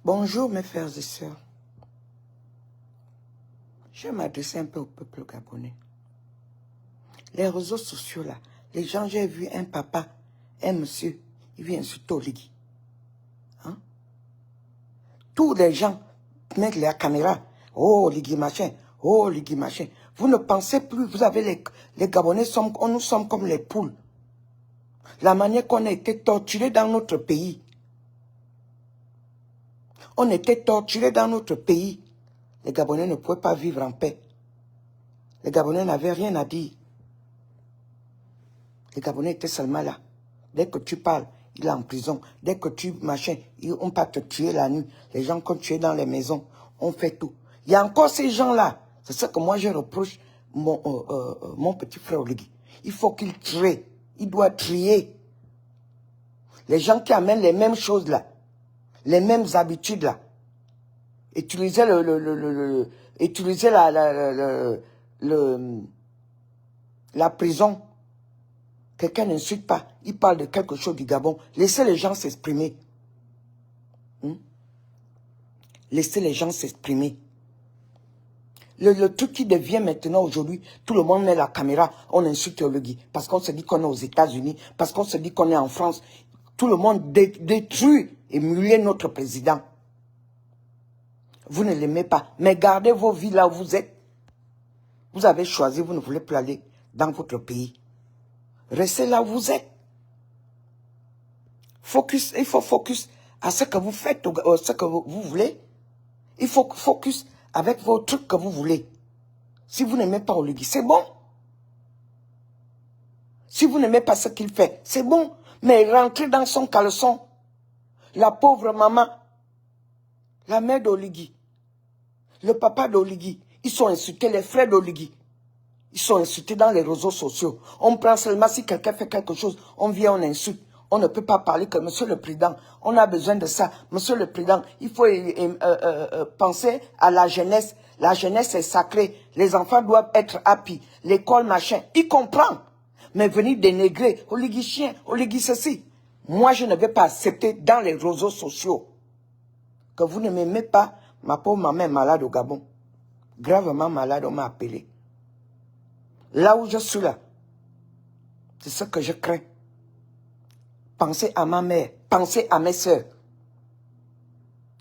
Bonjour mes frères et sœurs. Je vais m'adresser un peu au peuple gabonais. Les réseaux sociaux là, les gens, j'ai vu un papa, un monsieur, il vient insulter Oligui. Hein? Tous les gens mettent la caméra. Oh Oligui machin, oh Oligui machin. Vous ne pensez plus, vous avez les Gabonais, nous sommes comme les poules. La manière qu'on a été torturés dans notre pays. On était torturés dans notre pays. Les Gabonais ne pouvaient pas vivre en paix. Les Gabonais n'avaient rien à dire. Les Gabonais étaient seulement là. Dès que tu parles, il est en prison. Dès que tu machin, on peut te tuer la nuit. Les gens qu'on tuait dans les maisons, on fait tout. Il y a encore ces gens-là. C'est ça que moi je reproche mon petit frère Oligui. Il faut qu'il trie. Il doit trier. Les gens qui amènent les mêmes choses là, les mêmes habitudes là. Utiliser utiliser la prison. Quelqu'un n'insulte pas. Il parle de quelque chose du Gabon. Laissez les gens s'exprimer. Laissez les gens s'exprimer. Le truc qui devient maintenant aujourd'hui, tout le monde met la caméra, on insulte Oligui. Parce qu'on se dit qu'on est aux États-Unis, parce qu'on se dit qu'on est en France. Tout le monde détruit et mulie notre président. Vous ne l'aimez pas. Mais gardez vos vies là où vous êtes. Vous avez choisi, vous ne voulez plus aller dans votre pays. Restez là où vous êtes. Focus, il faut focus à ce que vous faites, ce que vous voulez. Il faut focus avec vos trucs que vous voulez. Si vous n'aimez pas Oligui, c'est bon. Si vous n'aimez pas ce qu'il fait, c'est bon. Mais rentrez dans son caleçon. La pauvre maman, la mère d'Oligui, le papa d'Oligui, ils sont insultés, les frères d'Oligui. Ils sont insultés dans les réseaux sociaux. On prend seulement si quelqu'un fait quelque chose, on vient, on insulte. On ne peut pas parler que Monsieur le Président, on a besoin de ça. Monsieur le Président, il faut penser à la jeunesse. La jeunesse est sacrée. Les enfants doivent être happy. L'école, machin. Il comprend. Mais venir dénigrer, Oligui chien, Oligui ceci. Moi, je ne vais pas accepter dans les réseaux sociaux que vous ne m'aimez pas. Ma pauvre maman est malade au Gabon. Gravement malade, on m'a appelé. Là où je suis là, c'est ce que je crains. Pensez à ma mère, pensez à mes soeurs.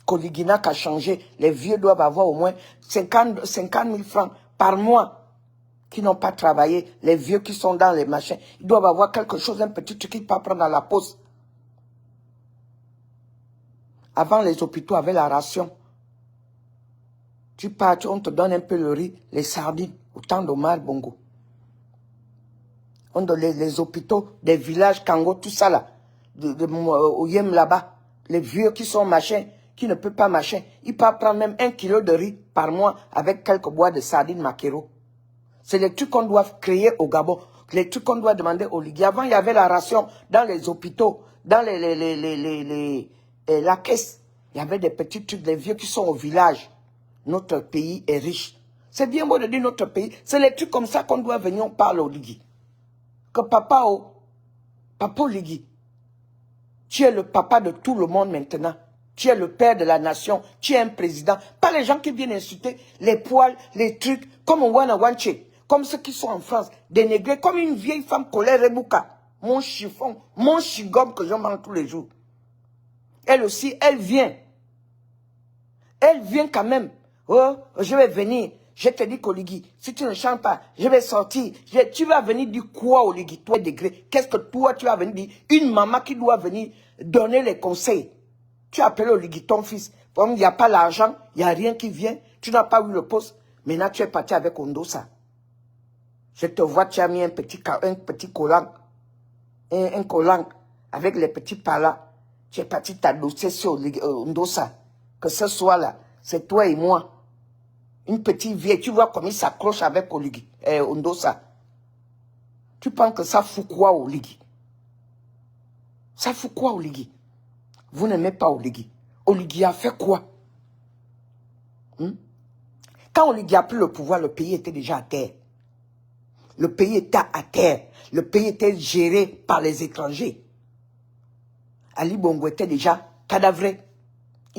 Qu'Oligui n'a qu'à changer. Les vieux doivent avoir au moins 50 000 francs par mois qui n'ont pas travaillé. Les vieux qui sont dans les machins, ils doivent avoir quelque chose, un petit truc qu'ils peuvent prendre à la poste. Avant, les hôpitaux avaient la ration. Tu pars, on te donne un peu le riz, les sardines, autant de mal, bongo. On donne les hôpitaux, des villages, Kango, tout ça là, au Yem là-bas, les vieux qui sont machins, qui ne peuvent pas machin, ils peuvent prendre même 1 kilo de riz par mois avec quelques bois de sardines maquereau. C'est les trucs qu'on doit créer au Gabon, les trucs qu'on doit demander au Oligui. Avant, il y avait la ration dans les hôpitaux, dans la caisse. Il y avait des petits trucs, les vieux qui sont au village. Notre pays est riche. C'est bien beau de dire notre pays. C'est les trucs comme ça qu'on doit venir, on parle au Oligui. Que papa Oligui, tu es le papa de tout le monde maintenant. Tu es le père de la nation. Tu es un président. Pas les gens qui viennent insulter les poils, les trucs, comme Wana Wanche, comme ceux qui sont en France, dénigrés, comme une vieille femme colère Rebouka. Mon chiffon, mon chigom que je mange tous les jours. Elle aussi, elle vient. Elle vient quand même. Oh, je vais venir. Je te dis qu'Oligui, si tu ne chantes pas, je vais sortir. Tu vas venir dire quoi, Oligui, toi, degré? Qu'est-ce que toi, tu vas venir dire? Une maman qui doit venir donner les conseils. Tu appelles Oligui ton fils. Comme il n'y a pas l'argent, il n'y a rien qui vient. Tu n'as pas eu le poste. Maintenant, tu es parti avec Ondosa. Je te vois, tu as mis un petit collant. Un collant avec les petits palas. Tu es parti t'adosser sur Ondosa. Que ce soit là, c'est toi et moi. Une petite vieille, tu vois comme il s'accroche avec Oligui, Ondosa. Tu penses que ça fout quoi Oligui? Ça fout quoi Oligui? Vous n'aimez pas Oligui. Oligui a fait quoi? Quand Oligui a pris le pouvoir, le pays était déjà à terre. Le pays était à terre. Le pays était géré par les étrangers. Ali Bongo était déjà cadavré.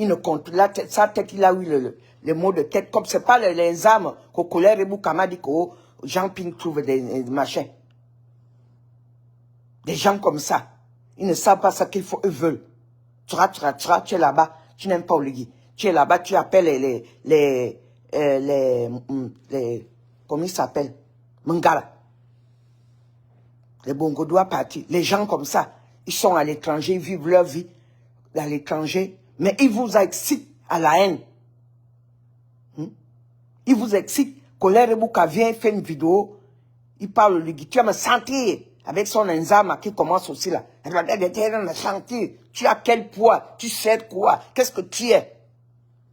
Il ne compte la tête, sa tête, il a eu les mots de tête. Comme c'est pas les armes qu'au colère et Boukama dit que Jean-Ping trouve des machins. Des gens comme ça. Ils ne savent pas ce qu'ils eux veulent. Tu es là-bas, tu n'aimes pas Oligui. Tu es là-bas, tu appelles comment ils s'appellent? Mangala. Les Bongodois partis. Les gens comme ça, ils sont à l'étranger, ils vivent leur vie à l'étranger, mais ils vous excitent à la haine. Ils vous excitent. Colère Bouka vient faire une vidéo, il parle Oligui. Tu vas me sentir avec son enzyme qui commence aussi là. Tu as quel poids? Tu sais quoi? Qu'est-ce que tu es?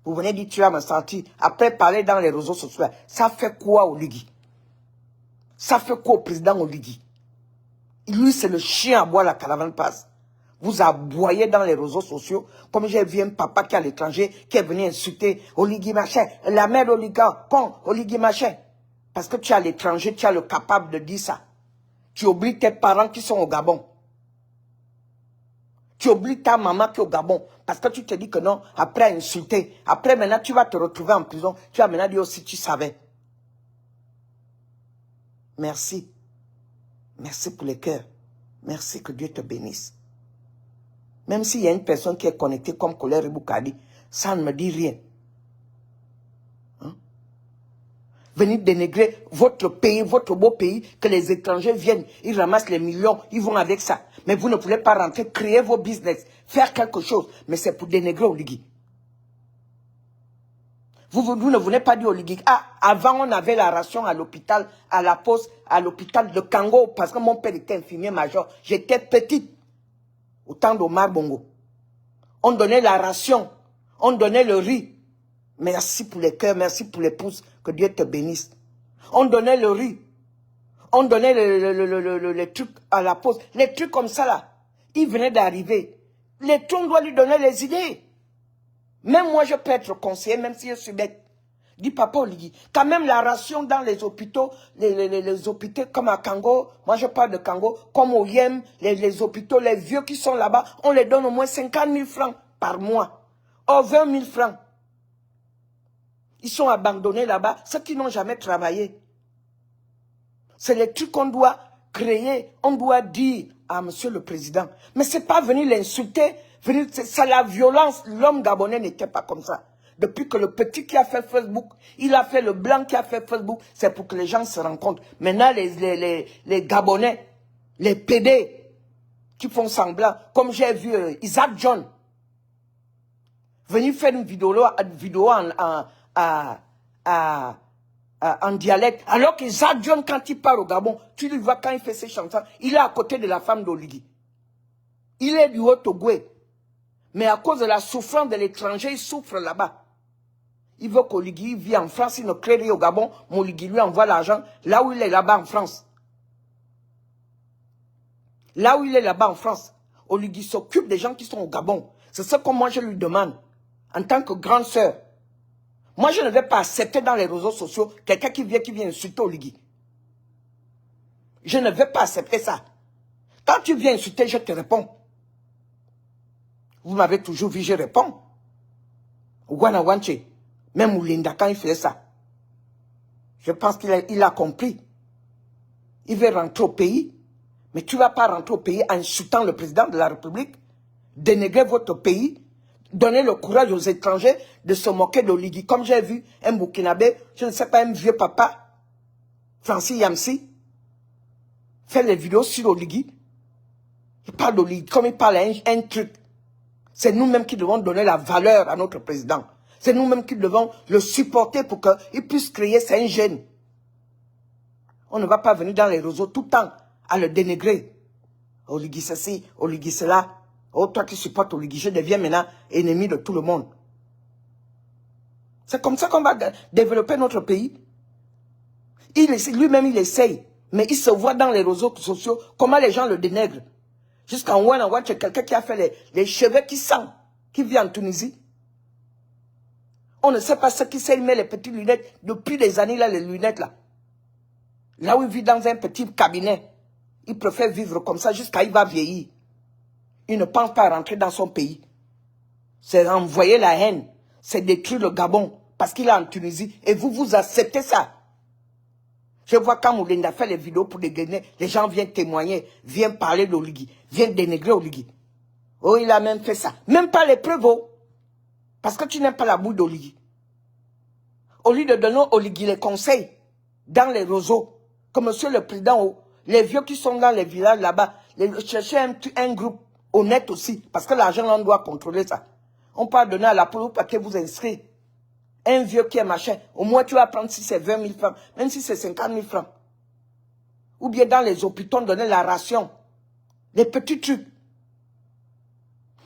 Vous venez dire tu vas me sentir. Après parler dans les réseaux sociaux. Ça fait quoi Oligui? Ça fait quoi au président Oligui? Lui, c'est le chien à boire la caravane passe. Vous aboyez dans les réseaux sociaux, comme j'ai vu un papa qui est à l'étranger, qui est venu insulter Oligui machin, la mère d'Oliga, con, Oligui machin. Parce que tu es à l'étranger, tu es le capable de dire ça. Tu oublies tes parents qui sont au Gabon. Tu oublies ta maman qui est au Gabon. Parce que tu te dis que non, après insulter, après maintenant tu vas te retrouver en prison. Tu vas maintenant dire aussi tu savais. Merci. Merci pour les cœurs. Merci, que Dieu te bénisse. Même s'il y a une personne qui est connectée comme Colère et Boukadi, ça ne me dit rien. Hein? Venir dénigrer votre pays, votre beau pays, que les étrangers viennent, ils ramassent les millions, ils vont avec ça. Mais vous ne pouvez pas rentrer, créer vos business, faire quelque chose. Mais c'est pour dénigrer Oligui. Vous ne voulez pas dire Oligui. Ah, avant on avait la ration à l'hôpital, à la poste, à l'hôpital de Kango, parce que mon père était infirmier major. J'étais petite. Au temps d'Omar Bongo. On donnait la ration. On donnait le riz. Merci pour les cœurs, merci pour les pouces. Que Dieu te bénisse. On donnait le riz. On donnait les trucs à la poste. Les trucs comme ça là. Il venait d'arriver. Les trucs, on doit lui donner les idées. Même moi, je peux être conseiller, même si je suis bête. Dis papa Oligui, quand même la ration dans les hôpitaux, les hôpitaux comme à Kango, moi je parle de Kango, comme au Yem, les hôpitaux, les vieux qui sont là-bas, on les donne au moins 50 000 francs par mois. Oh, 20 000 francs. Ils sont abandonnés là-bas, ceux qui n'ont jamais travaillé. C'est les trucs qu'on doit créer, on doit dire à monsieur le président. Mais c'est pas venir l'insulter, c'est la violence, l'homme gabonais n'était pas comme ça. Depuis que le petit qui a fait Facebook, il a fait le blanc qui a fait Facebook, c'est pour que les gens se rencontrent. Maintenant, les Gabonais, les PD, qui font semblant, comme j'ai vu Isaac John, venir faire une vidéo en dialecte, alors qu'Isaac John, quand il part au Gabon, tu le vois quand il fait ses chansons, il est à côté de la femme d'Oligui. Il est du Haut-Togo. Mais à cause de la souffrance de l'étranger, il souffre là-bas. Il veut qu'Oligui vit en France, il ne crée rien au Gabon, mais Oligui lui envoie l'argent là où il est là-bas en France. Là où il est là-bas en France, Oligui s'occupe des gens qui sont au Gabon. C'est ce que moi je lui demande, en tant que grande sœur. Moi je ne vais pas accepter dans les réseaux sociaux quelqu'un qui vient insulter Oligui. Je ne vais pas accepter ça. Quand tu viens insulter, je te réponds. Vous m'avez toujours vu, je réponds. Ouana Wanche. Même Oulinda, quand il faisait ça, je pense qu'il a compris. Il veut rentrer au pays, mais tu ne vas pas rentrer au pays en insultant le président de la République, dénigrer votre pays, donner le courage aux étrangers de se moquer d'Oligui. Comme j'ai vu un Burkinabé, je ne sais pas, un vieux papa, Francis Yamsi, faire des vidéos sur Oligui. Il parle d'Oligui, comme il parle un truc. C'est nous-mêmes qui devons donner la valeur à notre président. C'est nous-mêmes qui devons le supporter pour qu'il puisse créer ses gènes. On ne va pas venir dans les réseaux tout le temps à le dénigrer. Oligui ceci, Oligui cela. Oh, toi qui supportes Oligui, je deviens maintenant ennemi de tout le monde. C'est comme ça qu'on va développer notre pays. Lui-même, il essaye. Mais il se voit dans les réseaux sociaux comment les gens le dénègrent. Jusqu'en Ouana, c'est quelqu'un qui a fait les cheveux qui sentent, qui vit en Tunisie. On ne sait pas ce qui sait, il met les petites lunettes. Depuis des années, là, les lunettes, là. Là où il vit dans un petit cabinet, il préfère vivre comme ça jusqu'à il va vieillir. Il ne pense pas rentrer dans son pays. c'est envoyer la haine, c'est détruire le Gabon parce qu'il est en Tunisie et vous acceptez ça. Je vois quand Moulinda fait les vidéos pour dégainer, les gens viennent témoigner, viennent parler d'Oligui, viennent dénigrer Oligui. Oh, il a même fait ça. Même pas les preuves, oh. Parce que tu n'aimes pas la bouille d'Oligui. Au lieu de donner Oligui les conseils dans les roseaux, que monsieur le président, oh, les vieux qui sont dans les villages là-bas, chercher un groupe honnête aussi, parce que l'argent, on doit contrôler ça. On peut donner à la police parce que vous inscrivez. Un vieux qui est machin, au moins tu vas prendre si c'est 20 000 francs, même si c'est 50 000 francs. Ou bien dans les hôpitaux, donner la ration. Les petits trucs.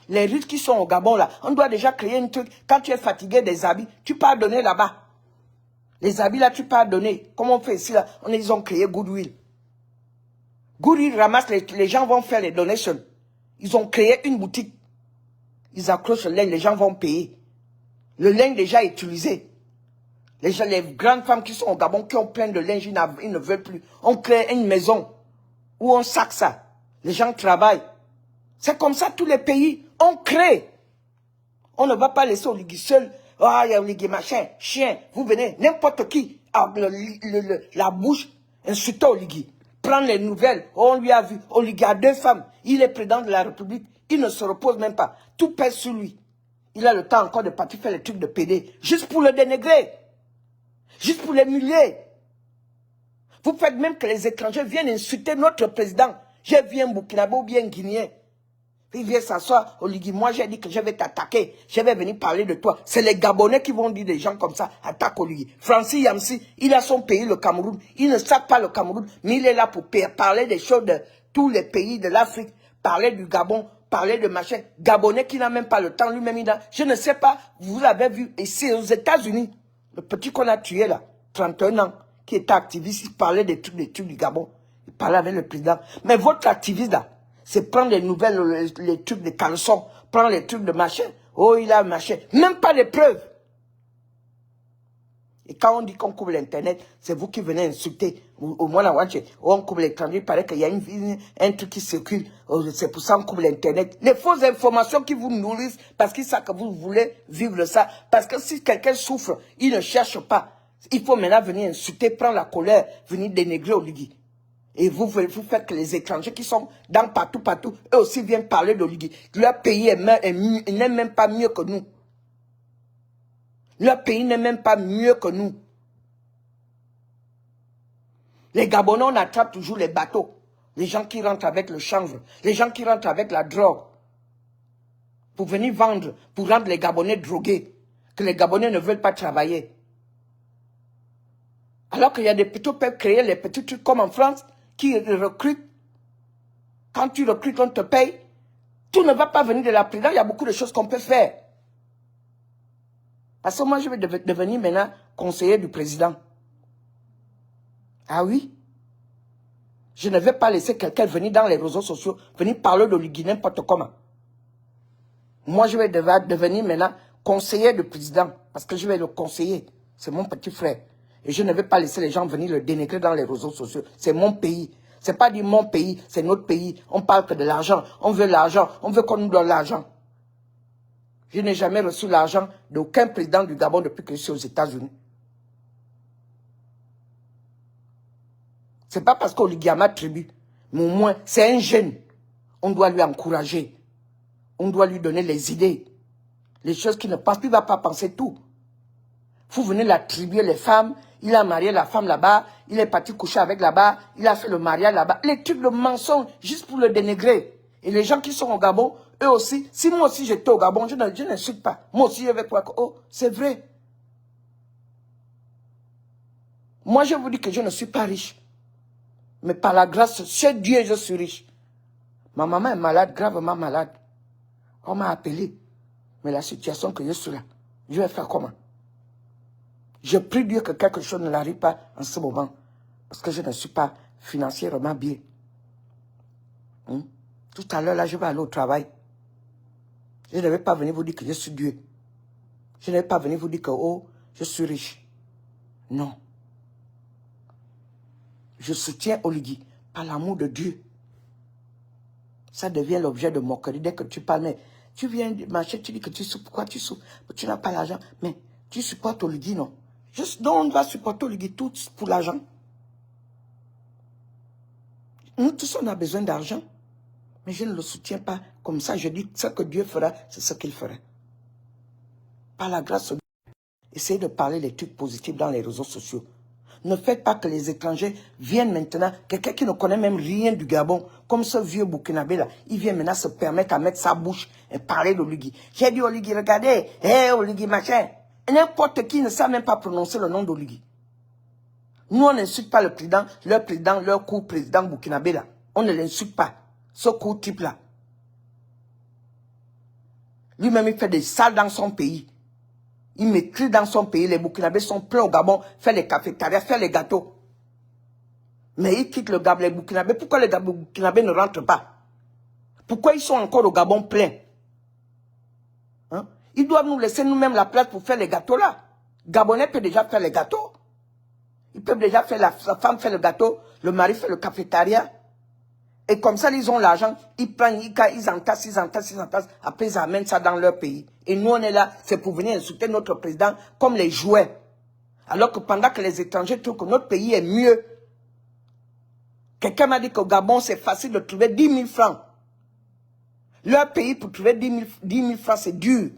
Les riches qui sont au Gabon là, on doit déjà créer un truc. Quand tu es fatigué des habits, tu peux donner là-bas. Les habits là, tu peux donner. Comme on fait ici là, ils ont créé Goodwill. Goodwill ramasse, les gens vont faire les donations. Ils ont créé une boutique. Ils accrochent le linge, les gens vont payer. Le linge déjà utilisé. Les grandes femmes qui sont au Gabon, qui ont plein de linge, ils ne veulent plus. On crée une maison où on sac ça. Les gens travaillent. C'est comme ça tous les pays. On crée. On ne va pas laisser Oligui seul. Ah, il y a Oligui machin, chien. Vous venez, n'importe qui, la bouche, insulter Oligui. Prendre les nouvelles. Oh, on lui a vu. Oligui a 2 femmes. Il est président de la République. Il ne se repose même pas. Tout pèse sur lui. Il a le temps encore de partir faire les trucs de PD. Juste pour le dénigrer. Juste pour l'humilier. Vous faites même que les étrangers viennent insulter notre président. J'ai vu un Burkinabé ou bien un Guinéen. Il vient s'asseoir, Oligui, moi j'ai dit que je vais t'attaquer, je vais venir parler de toi. C'est les Gabonais qui vont dire des gens comme ça, attaque Oligui. Francis Yamsi, il a son pays, le Cameroun. Il ne sac pas le Cameroun, mais il est là pour parler des choses de tous les pays de l'Afrique. Parler du Gabon, parler de machin. Gabonais qui n'a même pas le temps, lui-même il a. Je ne sais pas, vous l'avez vu ici aux États-Unis. Le petit qu'on a tué là, 31 ans, qui était activiste, il parlait des trucs du Gabon. Il parlait avec le président. Mais votre activiste là, c'est prendre les nouvelles, les trucs de caleçons, prendre les trucs de machin. Oh, il a machin. Même pas les preuves. Et quand on dit qu'on couvre l'Internet, c'est vous qui venez insulter. Au moins, on couvre l'étranger, il paraît qu'il y a un truc qui circule. C'est pour ça qu'on couvre l'Internet. Les fausses informations qui vous nourrissent, parce qu'ils savent que vous voulez vivre ça. Parce que si quelqu'un souffre, il ne cherche pas. Il faut maintenant venir insulter, prendre la colère, venir dénigrer Oligui. Et vous faites que les étrangers qui sont dans partout, eux aussi viennent parler d'Oligui. Leur pays n'est même pas mieux que nous. Leur pays n'est même pas mieux que nous. Les Gabonais, on attrape toujours les bateaux. Les gens qui rentrent avec le chanvre. Les gens qui rentrent avec la drogue. Pour venir vendre, pour rendre les Gabonais drogués. Que les Gabonais ne veulent pas travailler. Alors qu'il y a des petits peuvent créer les petits trucs comme en France, qui recrutent. Quand tu recrutes, on te paye. Tout ne va pas venir de la présidence. Il y a beaucoup de choses qu'on peut faire. Parce que moi, je vais devenir maintenant conseiller du président. Ah oui? Je ne vais pas laisser quelqu'un venir dans les réseaux sociaux, venir parler d'Oligui n'importe comment. Moi, je vais devenir maintenant conseiller du président. Parce que je vais le conseiller. C'est mon petit frère. Et je ne vais pas laisser les gens venir le dénigrer dans les réseaux sociaux. C'est mon pays. C'est pas dire mon pays, c'est notre pays. On parle que de l'argent. On veut l'argent. On veut qu'on nous donne l'argent. Je n'ai jamais reçu l'argent d'aucun président du Gabon depuis que je suis aux États-Unis. C'est pas parce qu'Oligui a ma tribu. Mais au moins, c'est un jeune. On doit lui encourager. On doit lui donner les idées. Les choses qui ne passent plus, il ne va pas penser tout. Vous venez l'attribuer les femmes. Il a marié la femme là-bas. Il est parti coucher avec là-bas. Il a fait le mariage là-bas. Les trucs de mensonges, juste pour le dénigrer. Et les gens qui sont au Gabon, eux aussi, si moi aussi j'étais au Gabon, je n'insulte pas. Moi aussi, je vais croire que, oh, c'est vrai. Moi, je vous dis que je ne suis pas riche. Mais par la grâce, chez Dieu, je suis riche. Ma maman est malade, gravement malade. On m'a appelé. Mais la situation que je suis là, je vais faire comment? Je prie Dieu que quelque chose ne l'arrive pas en ce moment. Parce que je ne suis pas financièrement bien. Tout à l'heure, là, je vais aller au travail. Je ne vais pas venir vous dire que je suis Dieu. Je ne vais pas venir vous dire que, oh, je suis riche. Non. Je soutiens Oligui par l'amour de Dieu. Ça devient l'objet de moquerie dès que tu parles. Mais Tu viens marcher, tu dis que tu souffres. Pourquoi tu souffres? Tu n'as pas l'argent. Mais tu supportes Oligui, non? Juste donc on va supporter Oligui tous pour l'argent. Nous tous, on a besoin d'argent. Mais je ne le soutiens pas. Comme ça, je dis ce que Dieu fera, c'est ce qu'il fera. Par la grâce de Dieu, essayez de parler des trucs positifs dans les réseaux sociaux. Ne faites pas que les étrangers viennent maintenant, quelqu'un qui ne connaît même rien du Gabon, comme ce vieux Burkinabé là, il vient maintenant se permettre à mettre sa bouche et parler d'Oligui. J'ai dit Oligui, regardez, hé Oligui machin. N'importe qui ne sait même pas prononcer le nom d'Oligui. Nous, on n'insulte pas le président, leur co-président Burkinabé là. On ne l'insulte pas, ce co-type là. Lui-même, il fait des salles dans son pays. Il maîtrise dans son pays. Les Burkinabés sont pleins au Gabon, fait les cafétérias, fait les gâteaux. Mais ils quittent le Gabon, les Burkinabés. Pourquoi les Burkinabés ne rentrent pas? Pourquoi ils sont encore au Gabon pleins? Hein? Ils doivent nous laisser nous-mêmes la place pour faire les gâteaux là. Gabonais peut déjà faire les gâteaux. Ils peuvent déjà faire, la femme fait le gâteau, le mari fait le cafétéria. Et comme ça, ils ont l'argent, ils prennent, ils entassent. Après, ils amènent ça dans leur pays. Et nous, on est là, c'est pour venir insulter notre président comme les jouets. Alors que pendant que les étrangers trouvent que notre pays est mieux. Quelqu'un m'a dit qu'au Gabon, c'est facile de trouver 10 000 francs. Leur pays, pour trouver 10 000 francs, c'est dur.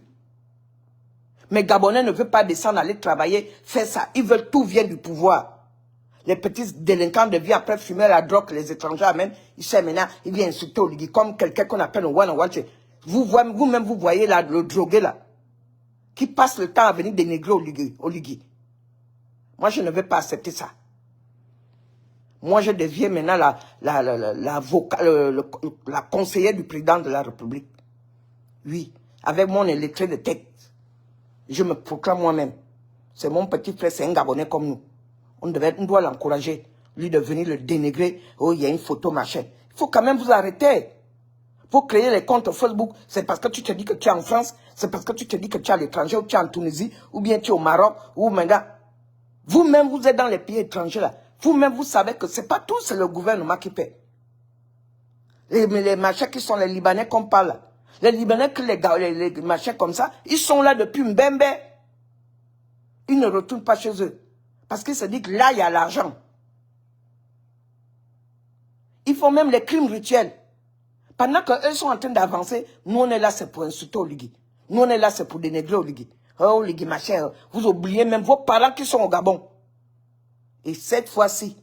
Mais Gabonais ne veulent pas descendre, aller travailler, faire ça. Ils veulent tout vient du pouvoir. Les petits délinquants de vie après fumer la drogue, les étrangers amènent, ils savent maintenant, ils viennent insulter Oligui, comme quelqu'un qu'on appelle un one-on-one. Vous-même, vous voyez là, le drogué là, qui passe le temps à venir dénigrer Oligui. Moi, je ne vais pas accepter ça. Moi, je deviens maintenant la conseillère du président de la République. Oui, avec mon électron de tête. Je me proclame moi-même. C'est mon petit frère, c'est un Gabonais comme nous. On doit l'encourager, lui de venir le dénigrer. Oh, il y a une photo, machin. Il faut quand même vous arrêter. Pour créer les comptes Facebook, c'est parce que tu te dis que tu es en France, c'est parce que tu te dis que tu es à l'étranger, ou tu es en Tunisie, ou bien tu es au Maroc, ou maintenant. Vous-même, vous êtes dans les pays étrangers là. Vous-même, vous savez que c'est pas tout, c'est le gouvernement qui paie. Les machins qui sont les Libanais qu'on parle là. Les Libanais, les machins comme ça, ils sont là depuis Mbembe. Ils ne retournent pas chez eux. Parce qu'ils se disent que là, il y a l'argent. Ils font même les crimes rituels. Pendant qu'eux sont en train d'avancer, nous, on est là, c'est pour insulter Oligui. Nous, on est là, c'est pour dénigrer Oligui. Oh, Oligui, machin, vous oubliez même vos parents qui sont au Gabon. Et cette fois-ci,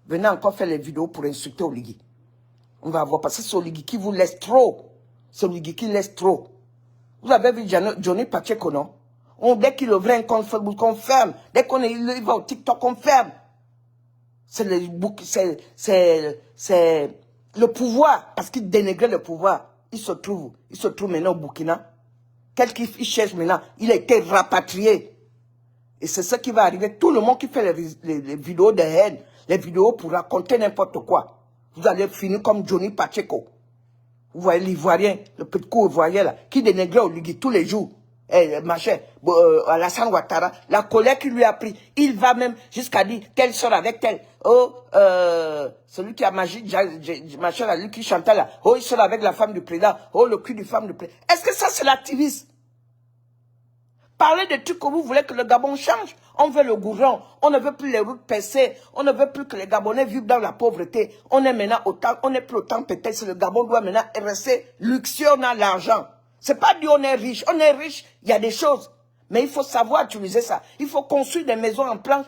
venez encore faire les vidéos pour insulter Oligui. On va voir, parce que c'est Oligui qui vous laisse trop. C'est Oligui qui laisse trop. Vous avez vu Johnny Pacheco, non? Dès qu'il ouvre un compte Facebook, on ferme. Dès qu'on va au TikTok, on ferme. C'est le pouvoir. Parce qu'il dénigrait le pouvoir. Il se trouve maintenant au Burkina. Quelqu'un qui cherche maintenant, il a été rapatrié. Et c'est ce qui va arriver. Tout le monde qui fait les vidéos de haine, les vidéos pour raconter n'importe quoi, vous allez finir comme Johnny Pacheco. Vous voyez l'Ivoirien, le petit coup ivoirien là, qui dénigrait Oligui tous les jours. Machin, Alassane Ouattara, la colère qu'il lui a pris, il va même jusqu'à dire, tel sort avec tel. Oh, celui qui a machin là, lui qui chantait là, oh, il sort avec la femme du président, oh, le cul du femme du président. Est-ce que ça c'est l'activisme? Parlez de trucs que vous voulez que le Gabon change. On veut le goudron, on ne veut plus les routes percées, on ne veut plus que les Gabonais vivent dans la pauvreté. On est maintenant autant, on n'est plus autant peut-être, le Gabon doit maintenant rester luxueux, on a l'argent. C'est pas dit on est riche, il y a des choses. Mais il faut savoir utiliser ça. Il faut construire des maisons en planche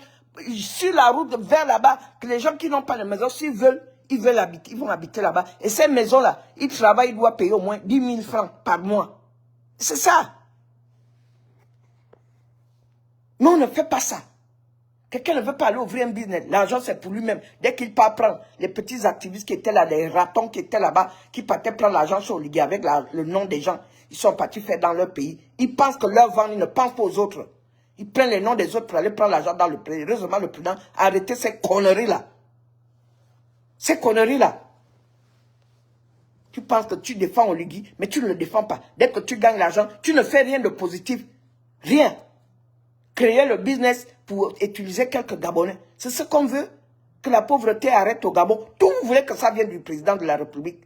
sur la route vers là-bas, que les gens qui n'ont pas de maison, s'ils veulent, ils vont habiter là-bas. Et ces maisons-là, ils travaillent, ils doivent payer au moins 10 000 francs par mois. C'est ça. Mais on ne fait pas ça. Quelqu'un ne veut pas aller ouvrir un business. L'argent, c'est pour lui-même. Dès qu'il part prendre les petits activistes qui étaient là, les ratons qui étaient là-bas, qui partaient prendre l'argent sur Oligui avec le nom des gens, ils sont partis faire dans leur pays. Ils pensent que leur vente, ils ne pensent pas aux autres. Ils prennent les noms des autres pour aller prendre l'argent dans le pays. Heureusement, le président a arrêté ces conneries-là. Ces conneries-là. Tu penses que tu défends Oligui, mais tu ne le défends pas. Dès que tu gagnes l'argent, tu ne fais rien de positif. Rien. Créer le business pour utiliser quelques Gabonais. C'est ce qu'on veut. Que la pauvreté arrête au Gabon. Tout vous voulez que ça vienne du président de la République.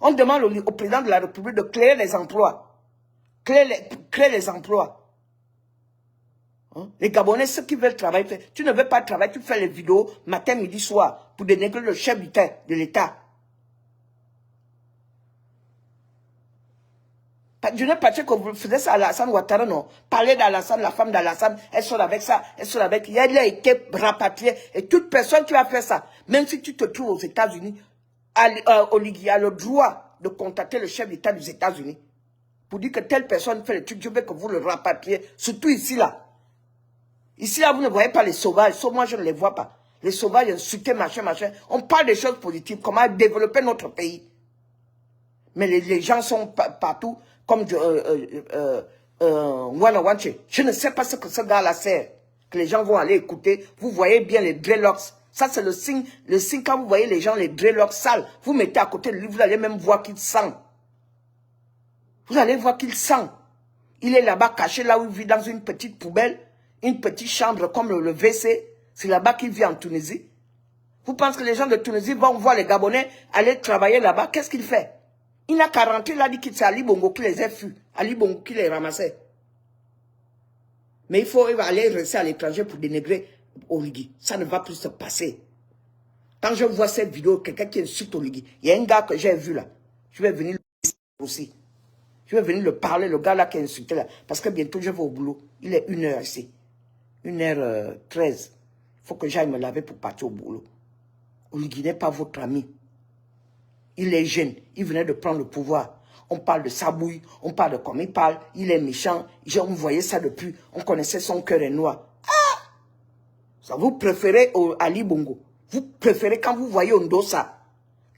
On demande au président de la République de créer les emplois. Crée les emplois. Hein? Les Gabonais, ceux qui veulent travailler, tu ne veux pas travailler, tu fais les vidéos matin, midi, soir pour dénigrer le chef de l'État. Je n'ai pas dit que vous faisiez ça à Alassane Ouattara, non. Parlez d'Alassane, la femme d'Alassane, elle sort avec ça, elle sort avec... Elle a été rapatriée. Et toute personne qui va faire ça, même si tu te trouves aux États-Unis, Oligui a le droit de contacter le chef d'État des États-Unis pour dire que telle personne fait le truc, je veux que vous le rapatriez, surtout ici, là. Ici, là, vous ne voyez pas les sauvages. Sauf moi, je ne les vois pas. Les sauvages, insultés, machin, machin. On parle des choses positives, comment développer notre pays. Mais les gens sont partout, comme Wanawanche. Je ne sais pas ce que ce gars-là sert. Que les gens vont aller écouter. Vous voyez bien les dreadlocks. Ça, c'est le signe quand vous voyez les gens, les dreadlocks sales. Vous mettez à côté de lui, vous allez même voir qu'il sent. Vous allez voir qu'il sent. Il est là-bas caché, là où il vit, dans une petite poubelle. Une petite chambre comme le WC. C'est là-bas qu'il vit en Tunisie. Vous pensez que les gens de Tunisie vont voir les Gabonais aller travailler là-bas? Qu'est-ce qu'il fait? Il n'a qu'à rentrer, il a dit que c'est Ali Bongo qui les a fus. Ali Bongo qui les ramassait. Mais il faut aller rester à l'étranger pour dénigrer Oligui. Ça ne va plus se passer. Quand je vois cette vidéo, quelqu'un qui insulte Oligui, il y a un gars que j'ai vu là. Je vais venir le aussi. Je vais venir le parler, le gars là qui a insulté là. Parce que bientôt je vais au boulot. Il est 1h ici. 1h13. Il faut que j'aille me laver pour partir au boulot. Oligui n'est pas votre ami. Il est jeune, il venait de prendre le pouvoir. On parle de Sabouille, on parle de comme il parle, il est méchant. On voyait ça depuis, on connaissait son cœur est noir. Ah! Ça, vous préférez Ali Bongo. Vous préférez quand vous voyez Ondosa.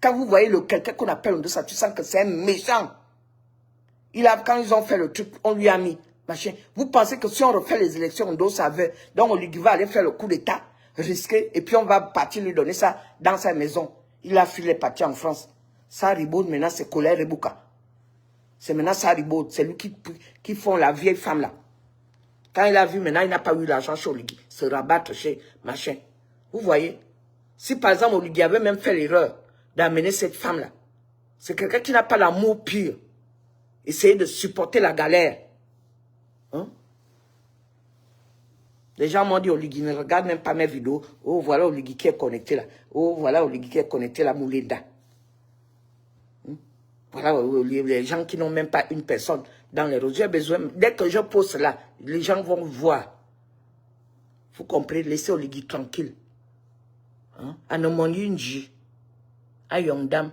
Quand vous voyez quelqu'un qu'on appelle Ondosa, tu sens que c'est un méchant. Quand ils ont fait le truc, on lui a mis. Machin. Vous pensez que si on refait les élections, Ondosa veut, donc Oligui va aller faire le coup d'État, risquer, et puis on va partir lui donner ça dans sa maison. Il a filé parti en France. Saribaud, maintenant, c'est Colère Rebouka. C'est maintenant Saribaud, c'est lui qui font la vieille femme là. Quand il a vu, maintenant, il n'a pas eu l'argent chez Oligui. Se rabattre chez machin. Vous voyez? Si par exemple, Oligui avait même fait l'erreur d'amener cette femme là, c'est quelqu'un qui n'a pas l'amour pur. Essayer de supporter la galère. Hein? Les gens m'ont dit, Oligui ne regarde même pas mes vidéos. Oh, voilà Oligui qui est connecté là. Oh, voilà Oligui qui est connecté là, Moulinda. Voilà, les gens qui n'ont même pas une personne dans les réseaux. J'ai besoin, dès que je pose cela, les gens vont voir. Vous comprenez, laissez Oligui tranquille. Hein? Anomon yunji, ayondam,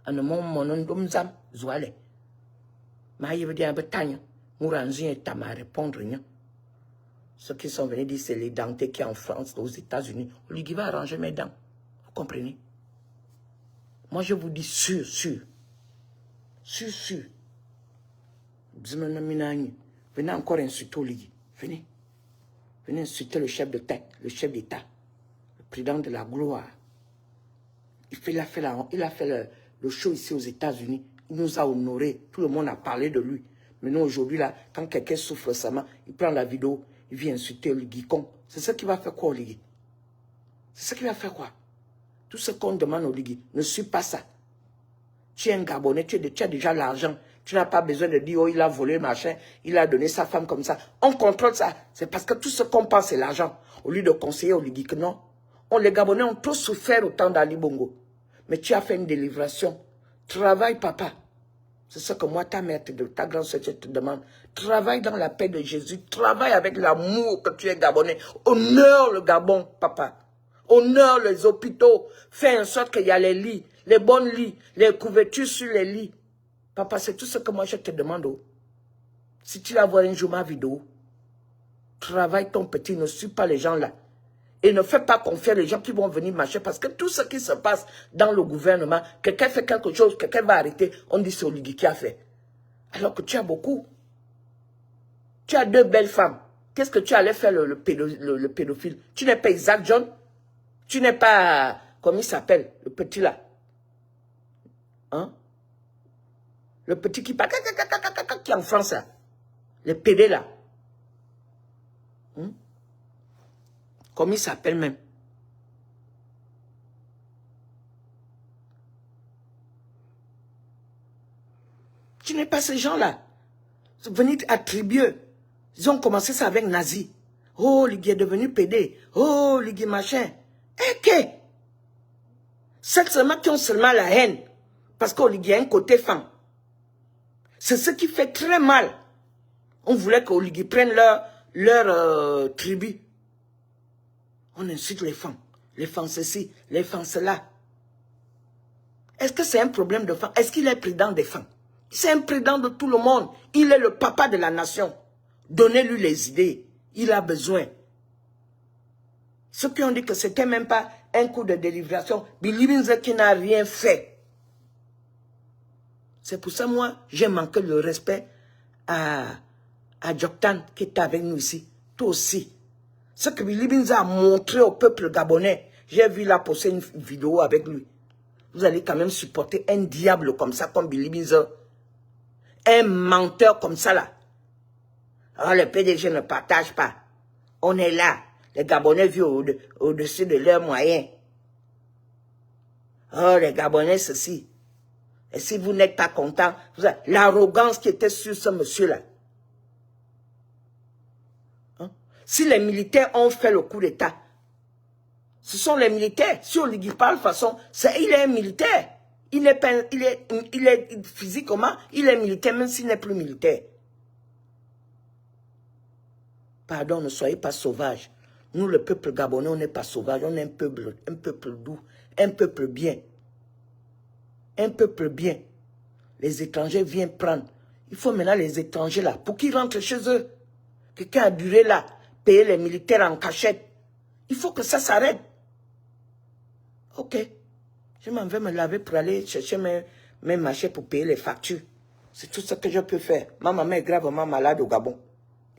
anomon monondomzam, zouale. Ma y veut dire un peu tanya, mouranzi et tama répondre. Ceux qui sont venus dire c'est les dentés qui sont en France, aux États-Unis. Oligui va arranger mes dents. Vous comprenez? Moi je vous dis sûr. Sûr. Venez encore insulter Oligui. Venez. Venez insulter le chef de tête, le chef d'État, le président de la gloire. Il a fait le show ici aux États-Unis. Il nous a honorés. Tout le monde a parlé de lui. Mais nous, aujourd'hui, là, quand quelqu'un souffre récemment, il prend la vidéo, il vient insulter Oligui. C'est ça qui va faire quoi, Oligui? C'est ça qui va faire quoi? Tout ce qu'on demande à Oligui, ne suit pas ça. Tu es un Gabonais, tu as déjà l'argent. Tu n'as pas besoin de dire, oh, il a volé, machin, il a donné sa femme comme ça. On contrôle ça. C'est parce que tout ce qu'on pense, c'est l'argent. Au lieu de conseiller Oligui que non. Les Gabonais ont tous souffert au temps d'Ali Bongo. Mais tu as fait une délivration. Travaille, papa. C'est ce que moi, ta mère, ta grand-sœur, te demande. Travaille dans la paix de Jésus. Travaille avec l'amour que tu es Gabonais. Honore le Gabon, papa. Honore les hôpitaux. Fais en sorte qu'il y a les lits, les bons lits, les couvertures sur les lits. Papa, c'est tout ce que moi je te demande. Si tu vas voir un jour ma vidéo, travaille ton petit, ne suis pas les gens là. Et ne fais pas confiance aux gens qui vont venir marcher. Parce que tout ce qui se passe dans le gouvernement, quelqu'un fait quelque chose, quelqu'un va arrêter, on dit c'est Oligui qui a fait. Alors que tu as beaucoup. Tu as 2 belles femmes. Qu'est-ce que tu allais faire le pédophile? Tu n'es pas Isaac John? Tu n'es pas, comment il s'appelle, le petit là? Hein? Le petit qui parle, qui est en France là. Les pédés là. Hein? Comment il s'appelle même? Tu n'es pas ces gens-là. venir attribuer. Ils ont commencé ça avec Nazi. Oh, l'Igui est devenu PD. Oh, l'Igui machin. Et que? C'est seulement qui ont seulement la haine. Parce qu'Oligui a un côté femme. C'est ce qui fait très mal. On voulait qu'Oligui prenne leur tribu. On insulte les femmes. Les femmes ceci, les femmes cela. Est-ce que c'est un problème de femmes? Est-ce qu'il est président des femmes? C'est un président de tout le monde. Il est le papa de la nation. Donnez-lui les idées. Il a besoin. Ceux qui ont dit que c'était même pas un coup de délibération, Billy Binze qui n'a rien fait. C'est pour ça, moi, j'ai manqué le respect à Djoktan qui est avec nous ici. Toi aussi. Ce que Billy Binze a montré au peuple gabonais, j'ai vu là poster une vidéo avec lui. Vous allez quand même supporter un diable comme ça, comme Billy Binze. Un menteur comme ça là. Oh, le PDG ne partage pas. On est là. Les Gabonais vivent au-dessus de leurs moyens. Oh, les Gabonais, ceci. Et si vous n'êtes pas content, l'arrogance qui était sur ce monsieur-là. Hein? Si les militaires ont fait le coup d'État, ce sont les militaires. Si Oligui parle de façon, il est un militaire. Il est physiquement, il est militaire, même s'il n'est plus militaire. Pardon, ne soyez pas sauvages. Nous, le peuple gabonais, on n'est pas sauvage. On est un peuple doux, un peuple bien. Un peuple bien. Les étrangers viennent prendre. Il faut maintenant les étrangers là, pour qu'ils rentrent chez eux. Quelqu'un a duré là, payer les militaires en cachette. Il faut que ça s'arrête. Ok. Je m'en vais me laver pour aller chercher mes marchés pour payer les factures. C'est tout ce que je peux faire. Ma maman est gravement malade au Gabon.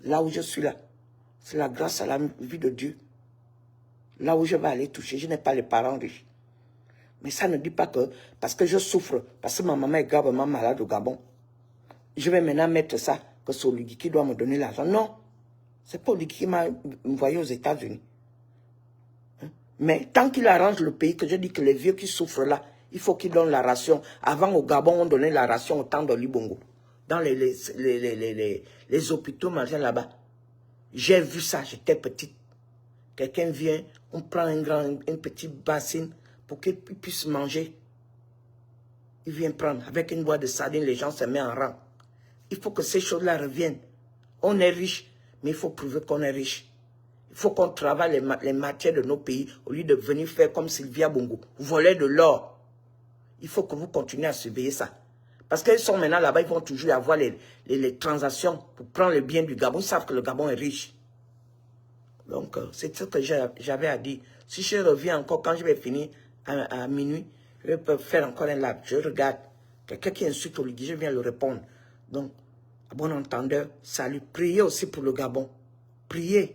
Là où je suis là. C'est la grâce à la vie de Dieu. Là où je vais aller toucher, je n'ai pas les parents riches. Mais ça ne dit pas que, parce que je souffre, parce que ma maman est gravement malade au Gabon, je vais maintenant mettre ça, que c'est Oligui qui doit me donner l'argent. Non, c'est pas Oligui qui m'a envoyé aux États-Unis. Mais tant qu'il arrange le pays, que je dis que les vieux qui souffrent là, il faut qu'ils donnent la ration. Avant, au Gabon, on donnait la ration au temps de Libongo. Dans les hôpitaux, machin là-bas. J'ai vu ça, j'étais petite. Quelqu'un vient, on prend une petite bassine pour qu'il puisse manger. Il vient prendre. Avec une boîte de sardines, les gens se mettent en rang. Il faut que ces choses-là reviennent. On est riche, mais il faut prouver qu'on est riche. Il faut qu'on travaille les matières de nos pays au lieu de venir faire comme Sylvia Bongo. Voler de l'or. Il faut que vous continuez à surveiller ça. Parce qu'ils sont maintenant là-bas, ils vont toujours avoir les transactions pour prendre le bien du Gabon. Ils savent que le Gabon est riche. Donc, c'est ce que j'avais à dire. Si je reviens encore, quand je vais finir à minuit, je peux faire encore un live. Je regarde. Quelqu'un qui insulte Oligui, je viens le répondre. Donc, à bon entendeur, salut. Priez aussi pour le Gabon. Priez.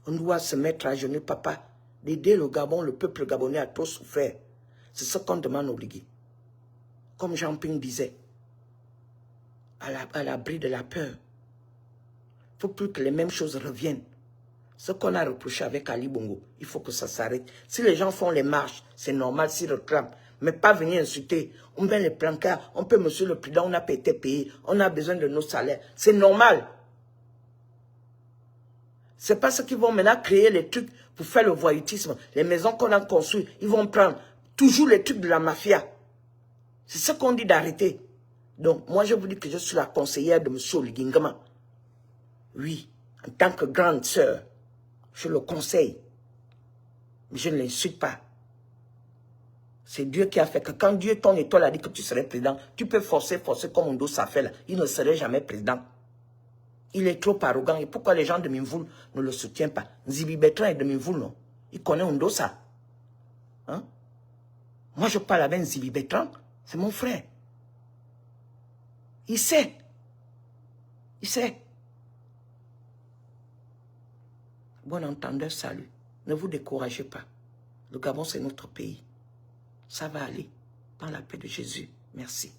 On doit se mettre à genoux, papa. D'aider le Gabon, le peuple gabonais a trop souffert. C'est ce qu'on demande Oligui. Comme Jean-Ping disait, à l'abri de la peur. Il ne faut plus que les mêmes choses reviennent. Ce qu'on a reproché avec Ali Bongo, il faut que ça s'arrête. Si les gens font les marches, c'est normal s'ils réclament. Mais pas venir insulter. On met les plancards, on peut, monsieur le président, on n'a pas été payé, on a besoin de nos salaires. C'est normal. C'est pas ceux qui vont maintenant créer les trucs pour faire le voyoutisme. Les maisons qu'on a construites, ils vont prendre toujours les trucs de la mafia. C'est ce qu'on dit d'arrêter. Donc, moi, je vous dis que je suis la conseillère de M. Oligui Nguema. Oui, en tant que grande sœur, je le conseille. Mais je ne l'insulte pas. C'est Dieu qui a fait que quand Dieu, ton étoile, a dit que tu serais président, tu peux forcer comme Ondo ça fait là. Il ne serait jamais président. Il est trop arrogant. Et pourquoi les gens de Minvoul ne le soutiennent pas? Zibi Bertrand est de Minvoul, non? Il connaît Ondo ça. Hein? Moi, je parle avec Zibi Bertrand. C'est mon frère. Il sait. Il sait. Bon entendeur, salut. Ne vous découragez pas. Le Gabon, c'est notre pays. Ça va aller. Dans la paix de Jésus. Merci.